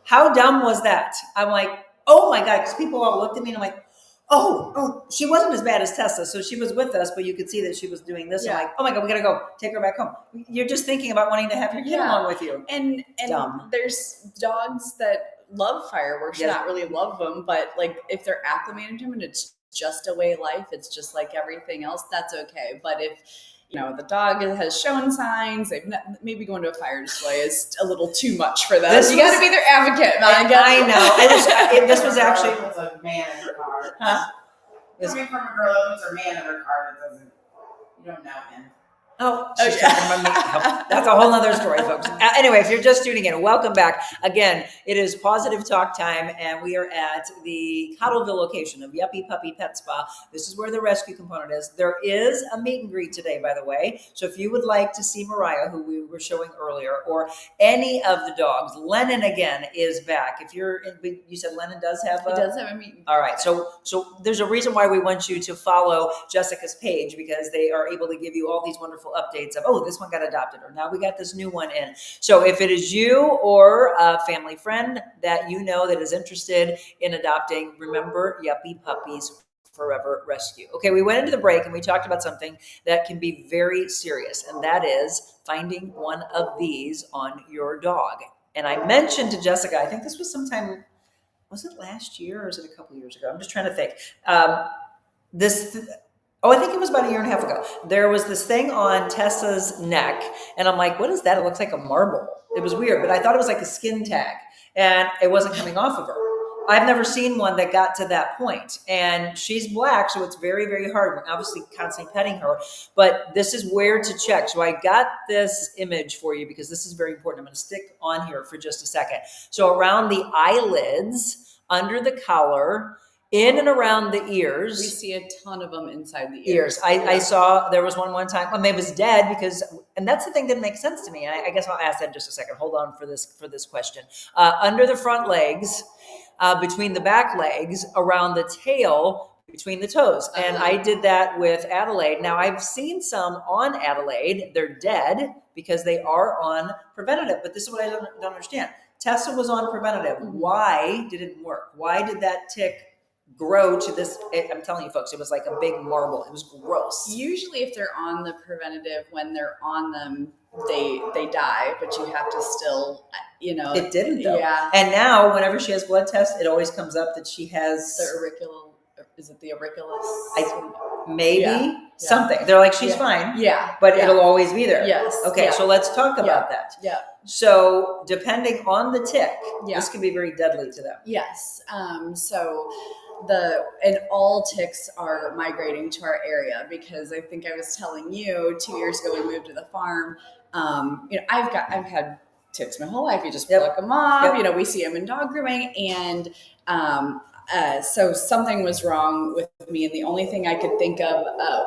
How dumb was that? I'm like, oh my God, because people all looked at me and I'm like, oh, she wasn't as bad as Tessa. So she was with us, but you could see that she was doing this. Yeah. I'm like, oh my God, we got to go take her back home. You're just thinking about wanting to have your kid along with you. And Dumb. There's dogs that love fireworks, Yes. not really love them, but like if they're acclimated to them and it's just a way of life, it's just like everything else, that's okay. But if the dog has shown signs, they've maybe going to a fire display is a little too much for them. You got to be their advocate, Monica. I know. This was actually Puts a man in her car. Huh? Coming from a girl that puts her man in her car that doesn't, you don't know him. Oh, she's talking about me. Oh, that's a whole other story, folks. Anyway, if you're just tuning in, welcome back. Again, it is Pawsitive Talk Time, and we are at the Cottleville location of Yuppy Puppy Pet Spa. This is where the rescue component is. There is a meet and greet today, by the way. So if you would like to see Mariah, who we were showing earlier, or any of the dogs, Lennon again is back. If you said Lennon does have He does have a meeting. All right. So there's a reason why we want you to follow Jessica's page, because they are able to give you all these wonderful updates of, oh, this one got adopted, or now we got this new one in. So if it is you or a family friend that you know that is interested in adopting, remember Yuppy Puppies Forever Rescue. Okay, we went into the break and we talked about something that can be very serious, and that is finding one of these on your dog. And I mentioned to Jessica, I think this was sometime, was it last year or is it a couple years ago? I'm just trying to think. I think it was about a year and a half ago. There was this thing on Tessa's neck, and I'm like, what is that? It looks like a marble. It was weird, but I thought it was like a skin tag, and it wasn't coming off of her. I've never seen one that got to that point, and she's black, so it's very, very hard. We're obviously constantly petting her, but this is where to check. So I got this image for you because this is very important. I'm going to stick on here for just a second. So around the eyelids, under the collar, in and around the ears. We see a ton of them inside the ears. I saw there was one time. Well, maybe it was dead and that's the thing that didn't make sense to me. And I guess I'll ask that in just a second. Hold on for this question. Under the front legs, between the back legs, around the tail, between the toes. And I did that with Adelaide. Now I've seen some on Adelaide. They're dead because they are on preventative. But this is what I don't understand. Tessa was on preventative. Why did it work? Why did that tick grow to this? I'm telling you folks, it was like a big marble. It was gross. Usually if they're on the preventative, when they're on them, they die, but you have to still, It didn't though. Yeah. And now whenever she has blood tests, it always comes up that she has the auriculal, is it the auriculus? Something. They're like, she's fine. Yeah. But it'll always be there. Yes. Okay, so let's talk about that. Yeah. So depending on the tick, Yeah. this can be very deadly to them. Yes. All ticks are migrating to our area because I think I was telling you 2 years ago we moved to the farm. I've had ticks my whole life. You just pluck them off. Yep. We see them in dog grooming, and so something was wrong with me, and the only thing I could think of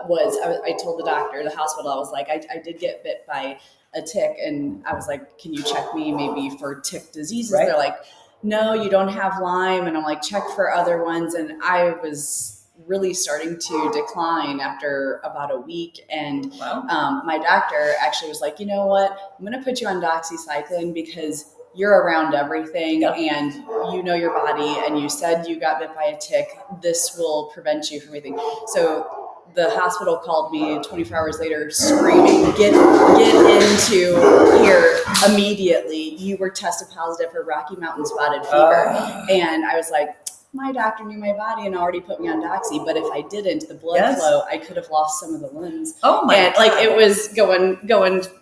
was I told the doctor, the hospital, I was like, I did get bit by a tick, and I was like, can you check me maybe for tick diseases? Right. They're like, no, you don't have Lyme. And I'm like, check for other ones. And I was really starting to decline after about a week. And Wow. my doctor actually was like, you know what, I'm going to put you on doxycycline because you're around everything and you know your body, and you said you got bit by a tick. This will prevent you from anything. So the hospital called me 24 hours later screaming, get into here immediately. You were tested positive for Rocky Mountain spotted fever. And I was like, my doctor knew my body and already put me on doxy, but if I didn't, the blood flow, I could have lost some of the limbs. Oh my God. Like it was going.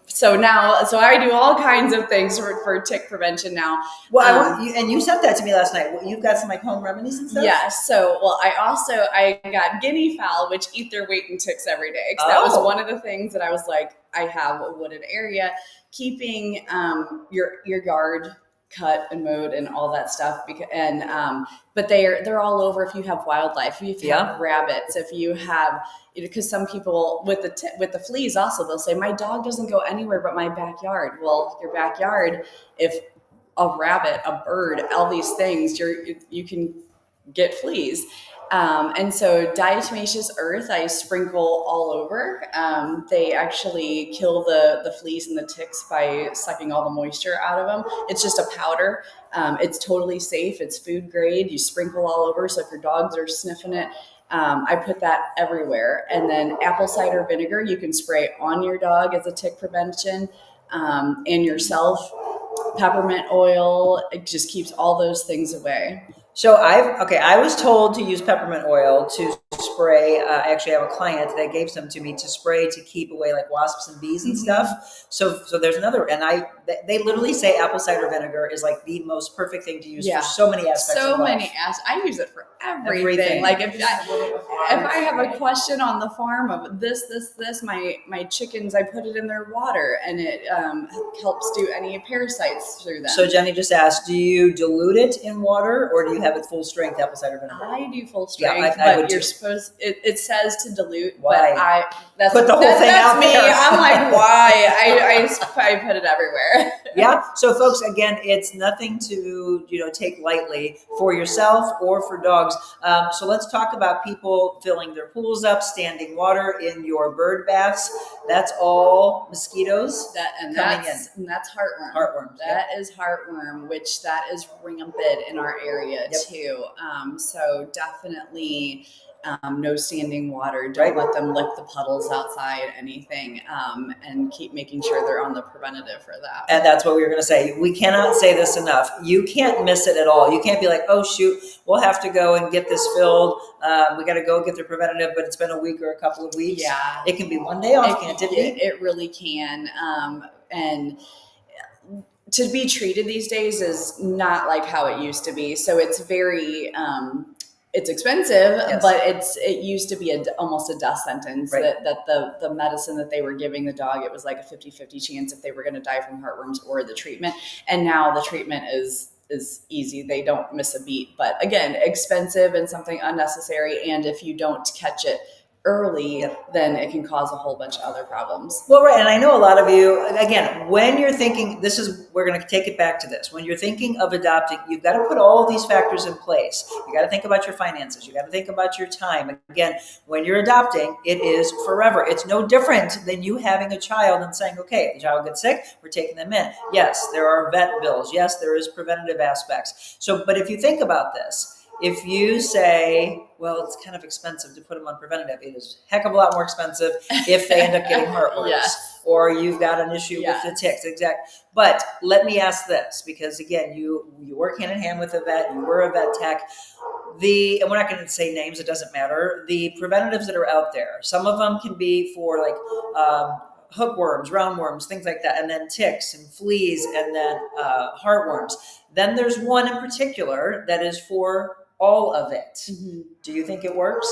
So I do all kinds of things for tick prevention now. Well, and you sent that to me last night. You've got some like home remedies and stuff? Yeah. So, well, I got guinea fowl, which eat their weight in ticks every day. That was one of the things that I was like, I have a wooded area, keeping your yard cut and mowed and all that stuff. But they're all over. If you have wildlife, if you have rabbits, if you have, because some people with the fleas also, they'll say my dog doesn't go anywhere but my backyard. Well, your backyard, if a rabbit, a bird, all these things, you can get fleas. And so diatomaceous earth, I sprinkle all over. They actually kill the fleas and the ticks by sucking all the moisture out of them. It's just a powder. It's totally safe. It's food grade. You sprinkle all over. So if your dogs are sniffing it, I put that everywhere. And then apple cider vinegar, you can spray on your dog as a tick prevention, and yourself. Peppermint oil, it just keeps all those things away. So I was told to use peppermint oil to spray. I actually have a client that gave some to me to spray to keep away like wasps and bees and stuff. So there's another, and they literally say apple cider vinegar is like the most perfect thing to use for so many aspects. I use it for everything. Like if I have a question on the farm of this, my chickens, I put it in their water and it helps do any parasites through them. So Jenny just asked, do you dilute it in water or do you have it full strength apple cider vinegar? I do full strength, I but you're supposed. It says to dilute, why? But put the whole thing out me. there. I'm like, why? I put it everywhere. Yeah. So folks, again, it's nothing to take lightly for yourself or for dogs. So let's talk about people filling their pools up, standing water in your bird baths. That's all mosquitoes coming in. And that's heartworm. Heartworm. That is heartworm, which that is rampant in our area too. So definitely no standing water. Don't let them lick the puddles outside, anything, and keep making sure they're on the preventative for that. And that's what we were going to say. We cannot say this enough. You can't miss it at all. You can't be like, oh, shoot, we'll have to go and get this filled. We got to go get the preventative, but it's been a week or a couple of weeks. Yeah. It can be one day off, can't it be? It really can. And to be treated these days is not like how it used to be. So it's very... it's expensive, but it used to be almost a death sentence, that the medicine that they were giving the dog, it was like a 50-50 chance if they were going to die from heartworms or the treatment. And now the treatment is easy. They don't miss a beat, but again, expensive and something unnecessary. And if you don't catch it early, then it can cause a whole bunch of other problems. Well, right. And I know a lot of you, again, when you're thinking, we're going to take it back to this. When you're thinking of adopting, you've got to put all these factors in place. You got to think about your finances. You got to think about your time. Again, when you're adopting, it is forever. It's no different than you having a child and saying, okay, if the child gets sick, we're taking them in. Yes, there are vet bills. Yes, there is preventative aspects. So, but if you think about this, if you say, well, it's kind of expensive to put them on preventative, it is a heck of a lot more expensive if they end up getting heartworms or you've got an issue with the ticks. Exactly. But let me ask this, because again, you work hand in hand with a vet, you were a vet tech. And we're not going to say names, it doesn't matter. The preventatives that are out there, some of them can be for like hookworms, roundworms, things like that, and then ticks and fleas, and then heartworms. Then there's one in particular that is for all of it. Mm-hmm. Do you think it works?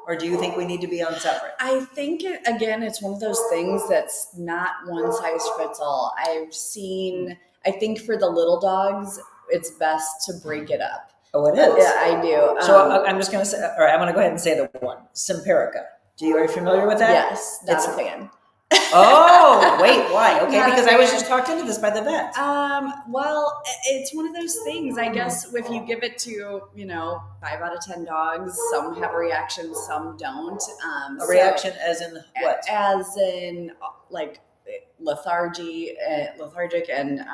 Or do you think we need to be on separate? I think, it's one of those things that's not one size fits all. I think for the little dogs, it's best to break it up. Oh, it is? Yeah, I do. So I'm just going to say, all right, I'm going to go ahead and say the one, Simparica. Are you familiar with that? Yes, that's a fan. Oh, Oh, wait, why? Okay, Not a because I was fan. just talked into this by the vet. Well, it's one of those things. I guess if you give it to 5 out of 10 dogs, some have a reaction, some don't. A reaction as in what? As in like lethargic and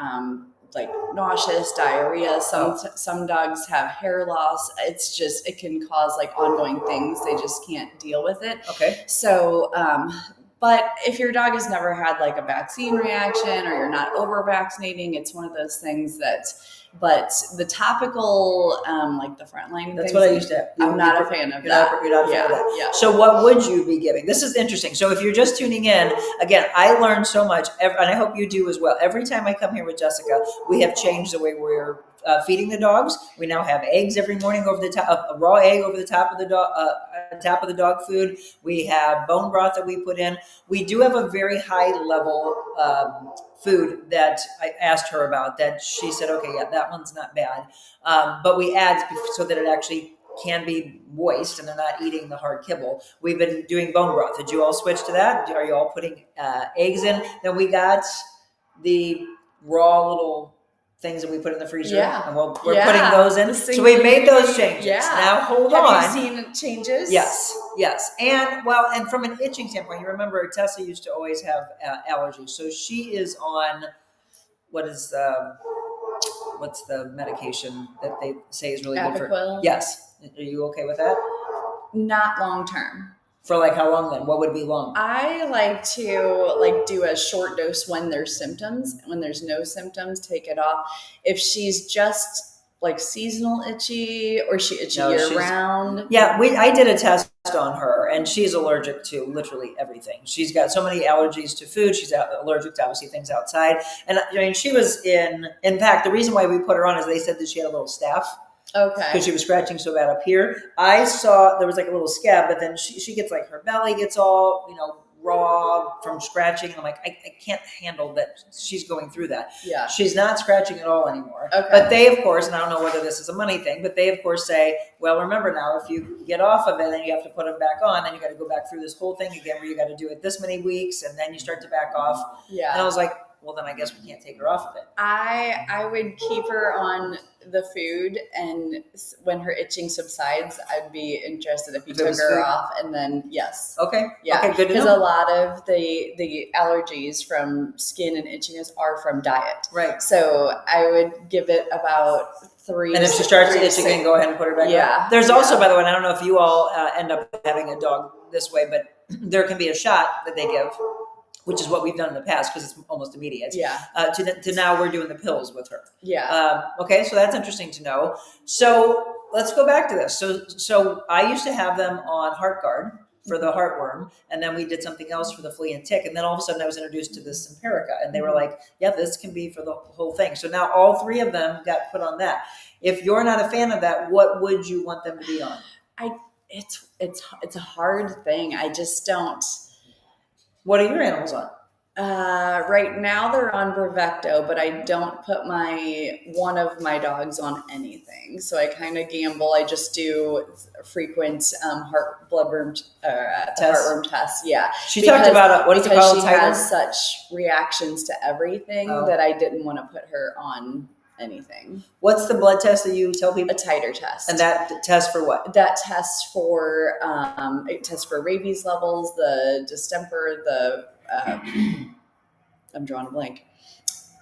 like nauseous, diarrhea. Some dogs have hair loss. It's just, it can cause like ongoing things. They just can't deal with it. Okay. So, but if your dog has never had like a vaccine reaction or you're not over vaccinating, it's one of those things but the topical, like the frontline That's things, what I used to have. I'm not a fan of that. You're not a fan of that. Yeah. So what would you be giving? This is interesting. So if you're just tuning in, again, I learned so much, and I hope you do as well. Every time I come here with Jessica, we have changed the way we're feeding the dogs. We now have eggs every morning over the top, a raw egg over the top of the dog food. We have bone broth that we put in. We do have a very high level food that I asked her about that she said, okay, yeah, that one's not bad. But we add so that it actually can be moist and they're not eating the hard kibble. We've been doing bone broth. Did you all switch to that? Are you all putting eggs in? Then we got the raw little things that we put in the freezer. Yeah. And we're putting those in. So we made those changes. Yeah. Now hold on. Have you seen changes? Yes. And from an itching standpoint, you remember Tessa used to always have allergies. So she is on, what's the medication that they say is really good for? Apoquil? Yes. Are you okay with that? Not long term. For like how long then? What would be long? I like to do a short dose when there's symptoms. When there's no symptoms, take it off. If she's just like seasonal itchy or she itchy year round. Yeah, I did a test on her and she's allergic to literally everything. She's got so many allergies to food. She's allergic to obviously things outside. And I mean, she was in fact, the reason why we put her on is they said that she had a little staph. Okay. Because she was scratching so bad up here. I saw there was like a little scab, but then she gets like her belly gets all, raw from scratching. And I'm like, I can't handle that she's going through that. Yeah. She's not scratching at all anymore. Okay. But they, of course, and I don't know whether this is a money thing, but they, of course, say, well, remember now, if you get off of it, then you have to put them back on. Then you got to go back through this whole thing again where you got to do it this many weeks. And then you start to back off. Yeah. And I was like, well, then I guess we can't take her off of it. I would keep her on the food, and when her itching subsides, I'd be interested if you took her off, and then yes. Okay. Yeah. Okay, good to Because know. a lot of the allergies from skin and itchiness are from diet. Right. So I would give it about 3. And if she starts to itching, then go ahead and put her back Yeah. on. There's also, by the way, and I don't know if you all end up having a dog this way, but there can be a shot that they give, which is what we've done in the past because it's almost immediate. Yeah. To now we're doing the pills with her. Yeah. Okay, so that's interesting to know. So let's go back to this. So I used to have them on HeartGuard for the heartworm, and then we did something else for the flea and tick, and then all of a sudden I was introduced to this Simparica, and they were like, yeah, this can be for the whole thing. So now all 3 of them got put on that. If you're not a fan of that, what would you want them to be on? It's a hard thing. I just don't. What are your animals on? Right now they're on Bravecto, but I don't put one of my dogs on anything. So I kind of gamble. I just do frequent heartworm tests. Yeah. She talked about what is it called? She has such reactions to everything that I didn't want to put her on anything. What's the blood test that you tell people? A titer test. And that test for what? That tests for it tests for rabies levels, the distemper, the I'm drawing a blank.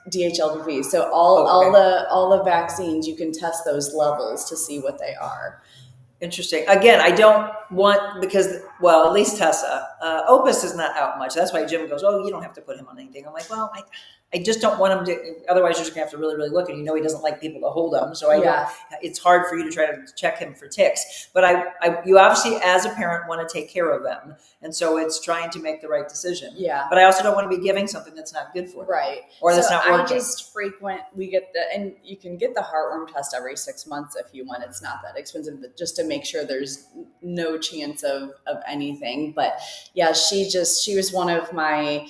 DHLPV. So all the vaccines, you can test those levels to see what they are. Interesting. Again, I don't want, because, well, at least Tessa, Opus is not out much. That's why Jim goes, oh, you don't have to put him on anything. I'm like, well, I just don't want him to, otherwise you're just gonna have to really, really look, and he doesn't like people to hold him. So it's hard for you to try to check him for ticks, but you obviously as a parent want to take care of them. And so it's trying to make the right decision. Yeah. But I also don't want to be giving something that's not good for them. Right. Or that's not working. I just and you can get the heartworm test every 6 months if you want. It's not that expensive, but just to make sure there's no chance of anything. But yeah, she was one of my,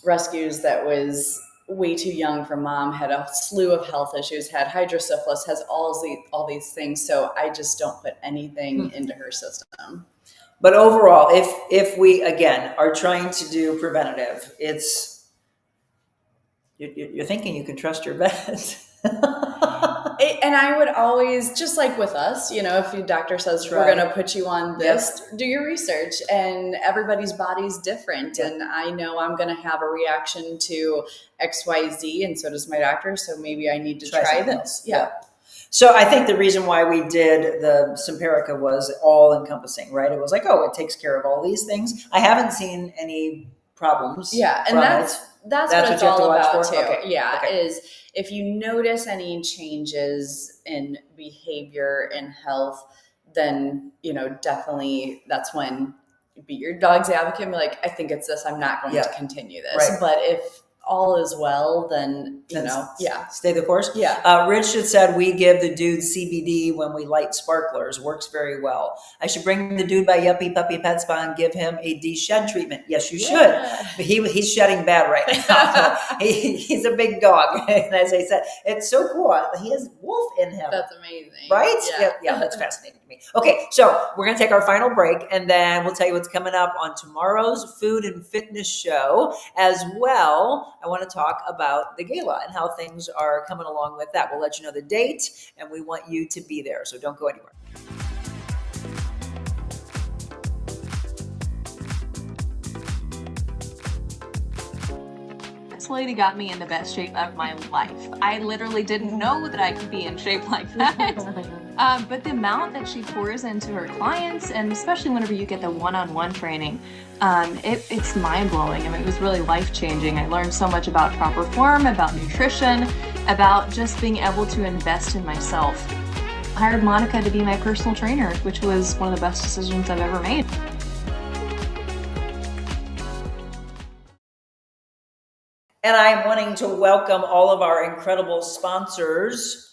rescues that was way too young for mom, had a slew of health issues, had hydrocephalus, has all these things. So I just don't put anything into her system. But overall, if we again are trying to do preventative, you're thinking you can trust your vet. And I would always, just like with us, if your doctor says we're going to put you on this, do your research. And everybody's body's different. Yep. And I know I'm going to have a reaction to XYZ, and so does my doctor. So maybe I need to try this. Yeah. So I think the reason why we did the Simparica was all encompassing, right? It was like, oh, it takes care of all these things. I haven't seen any problems. Yeah. And that's what it's all about too. Okay. Yeah. Okay. Is if you notice any changes in behavior and health, then, definitely that's when you be your dog's advocate and be like, I think it's this. I'm not going to continue this. Right. But if all is well, then, stay the course. Yeah. Rich had said we give the dude CBD when we light sparklers. Works very well. I should bring the dude by Yuppy Puppy Pet Spa and give him a de-shed treatment. Yes, you should. But he's shedding bad right now. He's a big dog. And as I said, it's so cool. He has wolf in him. That's amazing. Right? Yeah, that's fascinating to me. Okay, so we're going to take our final break, and then we'll tell you what's coming up on tomorrow's food and fitness show. As well, I want to talk about the gala and how things are coming along with that. We'll let you know the date, and we want you to be there. So don't go anywhere. This lady got me in the best shape of my life. I literally didn't know that I could be in shape like that. But the amount that she pours into her clients, and especially whenever you get the one-on-one training, it's mind-blowing. I mean, it was really life-changing. I learned so much about proper form, about nutrition, about just being able to invest in myself. I hired Monica to be my personal trainer, which was one of the best decisions I've ever made. And I'm wanting to welcome all of our incredible sponsors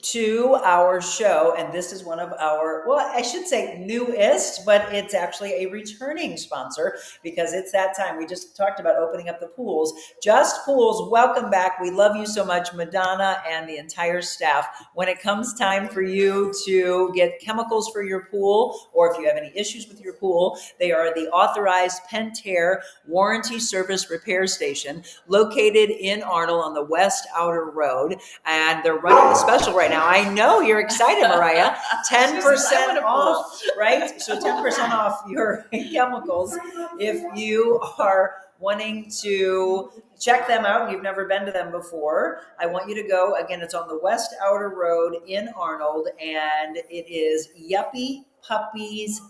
to our show. And this is one of our, well, I should say newest, but it's actually a returning sponsor because it's that time. We just talked about opening up the pools. Just Pools, welcome back. We love you so much, Madonna and the entire staff. When it comes time for you to get chemicals for your pool, or if you have any issues with your pool, they are the authorized Pentair warranty service repair station located in Arnold on the West Outer Road. And they're running a special right now. I know you're excited, Mariah. 10% off, right? So 10% off your chemicals if you are wanting to check them out and you've never been to them before. I want you to go. Again, it's on the West Outer Road in Arnold, and it is Yuppy Puppies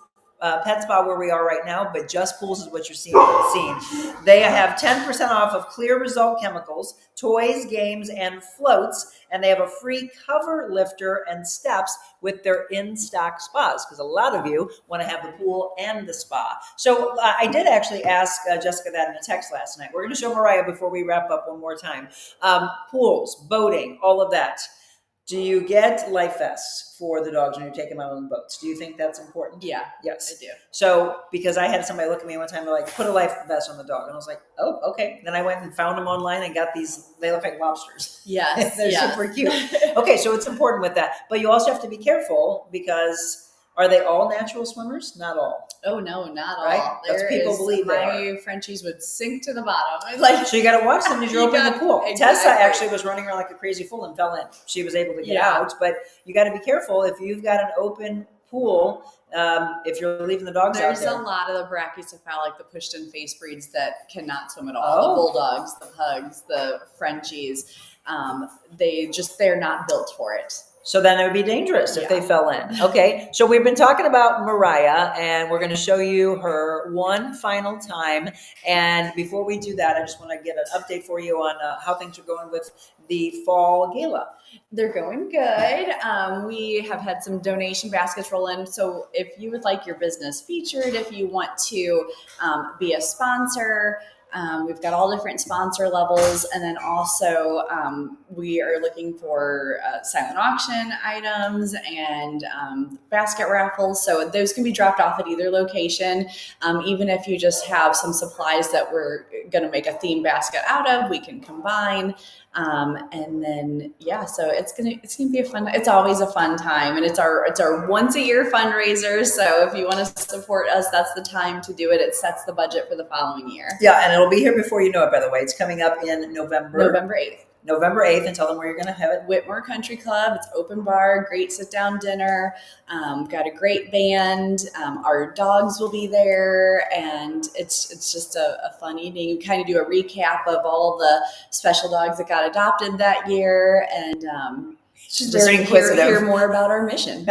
Pet Spa where we are right now, but Just Pools is what you're seeing. They have 10% off of Clear Result chemicals, toys, games, and floats, and they have a free cover lifter and steps with their in-stock spas, because a lot of you want to have the pool and the spa. So I did actually ask Jessica that in a text last night. We're going to show Mariah before we wrap up one more time. Pools, boating, all of that. Do you get life vests for the dogs when you take them out on the boats? Do you think that's important? Yeah. Yes. I do. So, because I had somebody look at me one time, they're like, put a life vest on the dog. And I was like, oh, okay. Then I went and found them online and got these, they look like lobsters. Yes. They're super cute. Okay, so it's important with that. But you also have to be careful because are they all natural swimmers? Not all. Oh, no, not all. Right? That's people believe they are. My Frenchies would sink to the bottom. Like, so you got to watch them as you're opening the pool. Exactly. Tessa actually was running around like a crazy fool and fell in. She was able to get out, but you got to be careful if you've got an open pool. If you're leaving the dogs out there. There's a lot of the brachycephalic, the pushed-in face breeds that cannot swim at all. The bulldogs, the pugs, the Frenchies, they're not built for it. So then it would be dangerous if they fell in. Okay, so we've been talking about Mariah, and we're going to show you her one final time. And before we do that, I just want to get an update for you on how things are going with the fall gala. They're going good. We have had some donation baskets roll in. So if you would like your business featured, if you want to be a sponsor, we've got all different sponsor levels. And then also we are looking for silent auction items and basket raffles. So those can be dropped off at either location. Even if you just have some supplies that we're going to make a theme basket out of, we can combine. And then, so it's gonna be it's always a fun time, and it's our once a year fundraiser. So if you want to support us, that's the time to do it. It sets the budget for the following year. Yeah, and it'll be here before you know it, by the way. It's coming up in November 8th. November 8th, and tell them where you're going to have it. Whitmore Country Club. It's open bar, great sit down dinner. Got a great band. Our dogs will be there, and it's just a fun evening. You kind of do a recap of all the special dogs that got adopted that year, and She's very inquisitive. Hear more about our mission.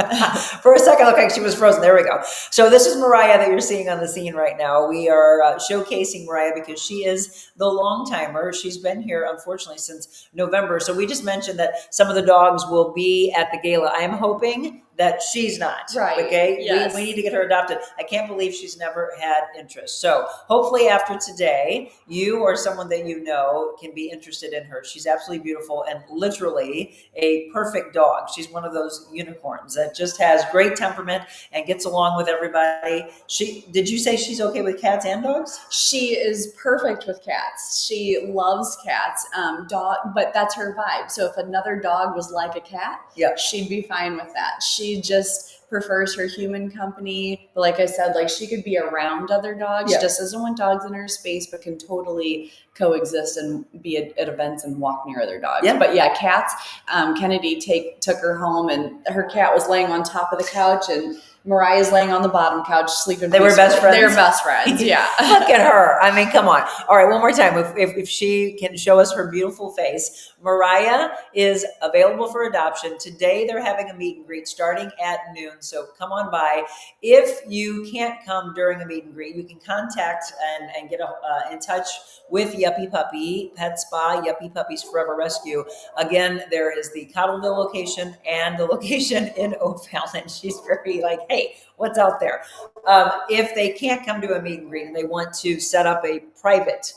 For a second, looked like she was frozen. There we go. So this is Mariah that you're seeing on the scene right now. We are showcasing Mariah because she is the long timer. She's been here, unfortunately, since November. So we just mentioned that some of the dogs will be at the gala. I am hoping that she's not. Right. Okay. Yes. We need to get her adopted. I can't believe she's never had interest. So hopefully after today, you or someone that you know can be interested in her. She's absolutely beautiful and literally a perfect dog. She's one of those unicorns that just has great temperament and gets along with everybody. Did you say she's okay with cats and dogs? She is perfect with cats. She loves cats. But that's her vibe. So if another dog was like a cat, she'd be fine with that. She just prefers her human company. But like I said, like she could be around other dogs, just doesn't want dogs in her space, but can totally coexist and be at events and walk near other dogs. Yeah. But cats, Kennedy took her home, and her cat was laying on top of the couch, and Mariah's laying on the bottom couch sleeping. They were best friends? They were best friends, yeah. Look at her. I mean, come on. All right, one more time. If she can show us her beautiful face. Mariah is available for adoption. Today, they're having a meet and greet starting at noon. So come on by. If you can't come during a meet and greet, you can contact and get in touch with Yuppy Puppy Pet Spa, Yuppy Puppies Forever Rescue. Again, there is the Cottleville location and the location in Oakville. And she's very like, hey, what's out there? If they can't come to a meet and greet and they want to set up a private,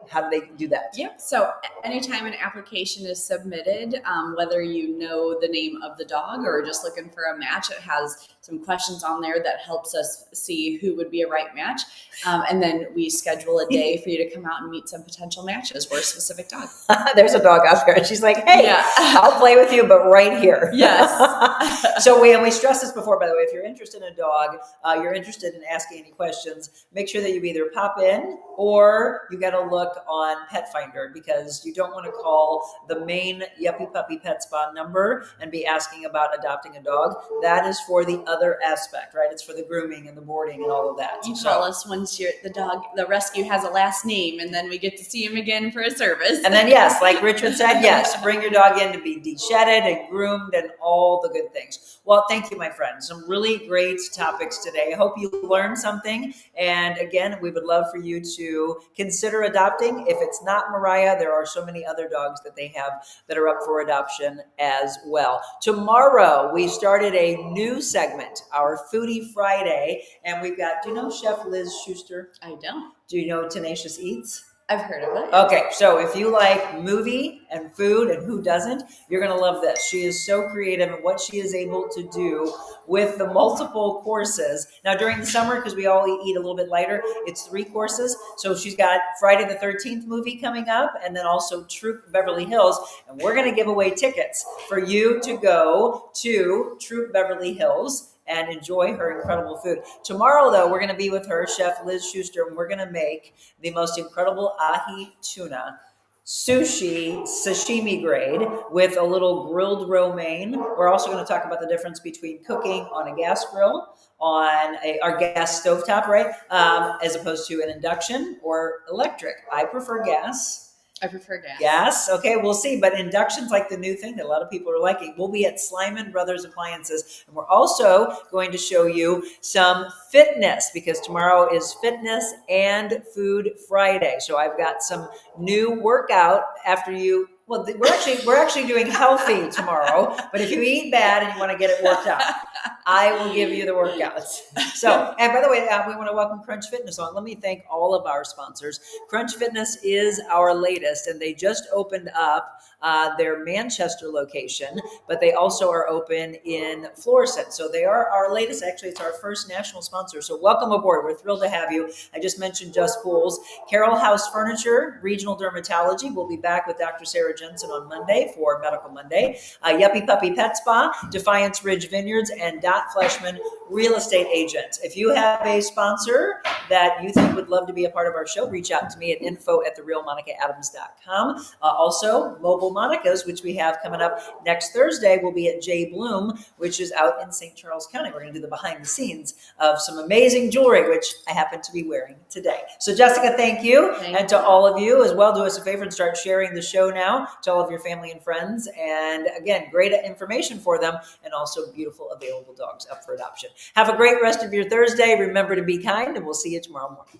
how do they do that? Yep. So anytime an application is submitted, whether you know the name of the dog or just looking for a match, it has some questions on there that helps us see who would be a right match. And then we schedule a day for you to come out and meet some potential matches for a specific dog. There's a dog out there. She's like, hey, I'll play with you, but right here. Yes. So we stressed this before, by the way, if you're interested in a dog, you're interested in asking any questions, make sure that you either pop in or you got to look on Pet Finder, because you don't want to call the main Yuppy Puppy Pet Spa number and be asking about adopting a dog. That is for the other aspect, right? It's for the grooming and the boarding and all of that. You call us once the rescue has a last name, and then we get to see him again for a service. And then, yes, like Richard said, yes, bring your dog in to be de-shedded and groomed and all the good things. Well, thank you, my friend. Some really great topics today. I hope you learned something. And again, we would love for you to consider adopting. If it's not Mariah, there are so many other dogs that they have that are up for adoption as well. Tomorrow, we started a new segment, our Foodie Friday, and we've got, do you know Chef Liz Schuster? I don't. Do you know Tenacious Eats? I've heard of it. Okay, so if you like movie and food, and who doesn't, you're going to love this. She is so creative in what she is able to do with the multiple courses. Now, during the summer, because we all eat a little bit lighter, it's 3 courses. So she's got Friday the 13th movie coming up, and then also Troop Beverly Hills. And we're going to give away tickets for you to go to Troop Beverly Hills and enjoy her incredible food. Tomorrow, though, we're going to be with her, Chef Liz Schuster, and we're going to make the most incredible ahi tuna sushi sashimi grade with a little grilled romaine. We're also going to talk about the difference between cooking on a gas grill, on our gas stovetop, right, as opposed to an induction or electric. I prefer gas. I prefer gas. Gas. Okay, we'll see. But induction's like the new thing that a lot of people are liking. We'll be at Slyman Brothers Appliances. And we're also going to show you some fitness, because tomorrow is Fitness and Food Friday. So I've got some new workout after you. Well, we're actually doing healthy tomorrow, but if you eat bad and you want to get it worked out, I will give you the workouts. So, and by the way, we want to welcome Crunch Fitness on. Let me thank all of our sponsors. Crunch Fitness is our latest, and they just opened up their Manchester location, but they also are open in Florissant. So they are our latest. Actually, it's our first national sponsor. So welcome aboard. We're thrilled to have you. I just mentioned Just Pools. Carroll House Furniture, Regional Dermatology. We'll be back with Dr. Sarah Jensen on Monday for Medical Monday, Yuppy Puppy Pet Spa, Defiance Ridge Vineyards, and Dot Fleshman Real Estate Agent. If you have a sponsor that you think would love to be a part of our show, reach out to me at info@TheRealMonicaAdams.com. Also, Mobile Monica's, which we have coming up next Thursday, will be at J. Bloom, which is out in St. Charles County. We're going to do the behind the scenes of some amazing jewelry, which I happen to be wearing today. So Jessica, thank you. And to all of you as well, do us a favor and start sharing the show now to all of your family and friends. And again, great information for them and also beautiful available dogs up for adoption. Have a great rest of your Thursday. Remember to be kind, and we'll see you tomorrow morning.